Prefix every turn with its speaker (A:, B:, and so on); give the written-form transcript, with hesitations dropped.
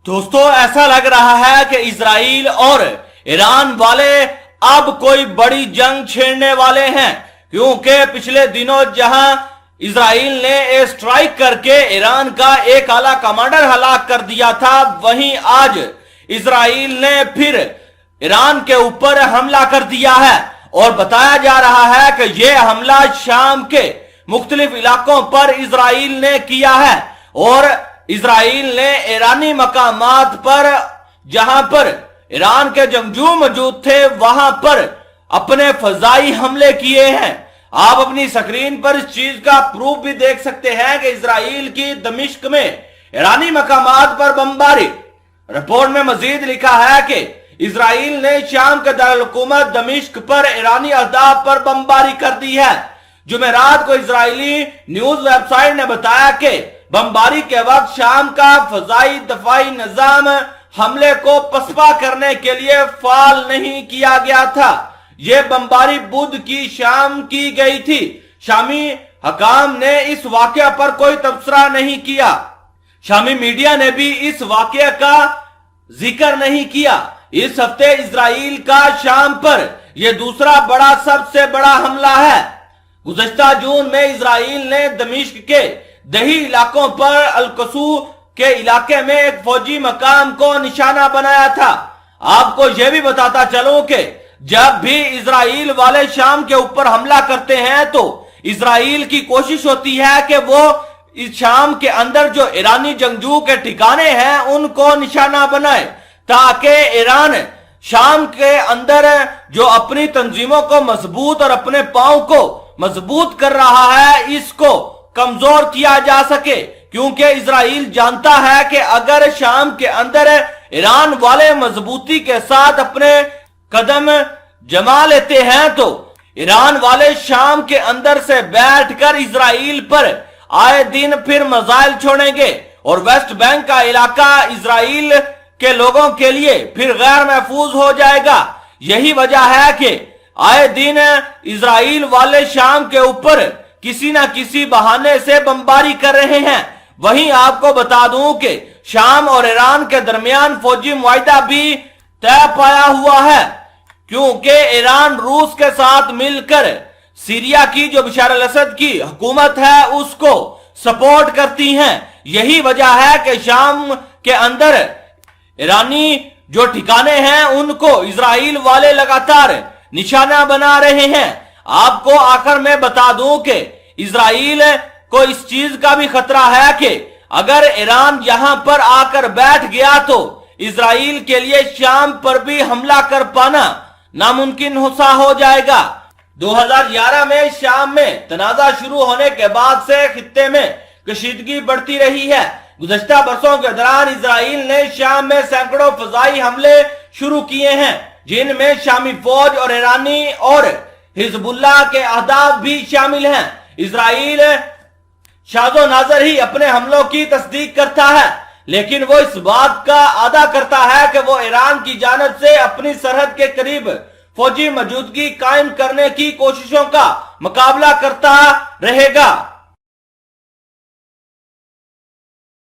A: दोस्तों, ऐसा लग रहा है कि इजराइल और ईरान वाले अब कोई बड़ी जंग छेड़ने वाले हैं, क्योंकि पिछले दिनों जहां इजराइल ने एयर स्ट्राइक करके ईरान का एक आला कमांडर हलाक कर दिया था, वहीं आज इजराइल ने फिर ईरान के ऊपर हमला कर दिया है और बताया जा रहा है कि यह हमला शाम के मुख्तलिफ इलाकों पर इजराइल ने किया है और इजराइल ने ईरानी मकामात पर जहां पर ईरान के जंगजू मौजूद थे वहां पर अपने फजाई हमले किए हैं। आप अपनी स्क्रीन पर इस चीज का प्रूफ भी देख सकते हैं कि इजराइल की दमिश्क में ईरानी मकामात पर बमबारी। रिपोर्ट में मजीद लिखा है कि इजराइल ने शाम के दारुल-हुकूमत दमिश्क पर ईरानी अहदाफ पर बमबारी कर दी है। जुमेरात को इजरायली न्यूज वेबसाइट ने बताया कि बमबारी के वक्त शाम का फजाई दफाई निजाम हमले को पसपा करने के लिए फाल नहीं किया गया था। यह बमबारी बुध की शाम की गई थी। शामी हकाम ने इस वाकया पर कोई तबसरा नहीं किया। शामी मीडिया ने भी इस वाकये का जिक्र नहीं किया। इस हफ्ते इजराइल का शाम पर यह दूसरा बड़ा सबसे बड़ा हमला है। गुज़श्ता जून में इजराइल ने दमिश्क के दही इलाकों पर अल-कसू के इलाके में एक फौजी मकाम को निशाना बनाया था। आपको यह भी बताता चलूं कि जब भी इजराइल वाले शाम के ऊपर हमला करते हैं तो इजराइल की कोशिश होती है कि वो इस शाम के अंदर जो ईरानी जंगजू के ठिकाने हैं उनको निशाना बनाए, ताकि ईरान शाम के अंदर जो अपनी तंजीमों को मजबूत और अपने पांव को मजबूत कर रहा है इसको कमजोर किया जा सके। क्योंकि इजराइल जानता है कि अगर शाम के अंदर ईरान वाले मजबूती के साथ अपने कदम जमा लेते हैं तो ईरान वाले शाम के अंदर से बैठकर इजराइल पर आए दिन फिर मिसाइल छोड़ेंगे और वेस्ट बैंक का इलाका इजराइल के लोगों के लिए फिर गैर महफूज हो जाएगा। यही वजह है कि आए दिन इजराइल वाले शाम के ऊपर किसी ना किसी बहाने से बमबारी कर रहे हैं। वहीं आपको बता दूं कि शाम और ईरान के दरमियान फौजी मुआहिदा भी तय पाया हुआ है, क्योंकि ईरान रूस के साथ मिलकर सीरिया की जो बशर अल-असद की हुकूमत है उसको सपोर्ट करती हैं। यही वजह है कि शाम के अंदर ईरानी जो ठिकाने हैं उनको इजराइल वाले लगातार निशाना बना रहे हैं। आपको आखिर में बता दूं कि इजराइल को इस चीज का भी खतरा है कि अगर ईरान यहां पर आकर बैठ गया तो इजराइल के लिए शाम पर भी हमला कर पाना नामुमकिन हो जाएगा। 2011 में शाम में तनाजा शुरू होने के बाद से खित्ते में कशीदगी बढ़ती रही है। गुज़श्ता बरसों के दौरान इजराइल ने शाम में सैकड़ों फजाई हमले शुरू किए हैं, जिनमें शामी फौज और ईरानी और हिजबुल्लाह के अहदाफ भी शामिल हैं। इजराइल शाजो नाजर ही अपने हमलों की तस्दीक करता है, लेकिन वो इस बात का अदा करता है कि वो ईरान की जानिब से अपनी सरहद के करीब फौजी मौजूदगी कायम करने की कोशिशों का मुकाबला करता रहेगा।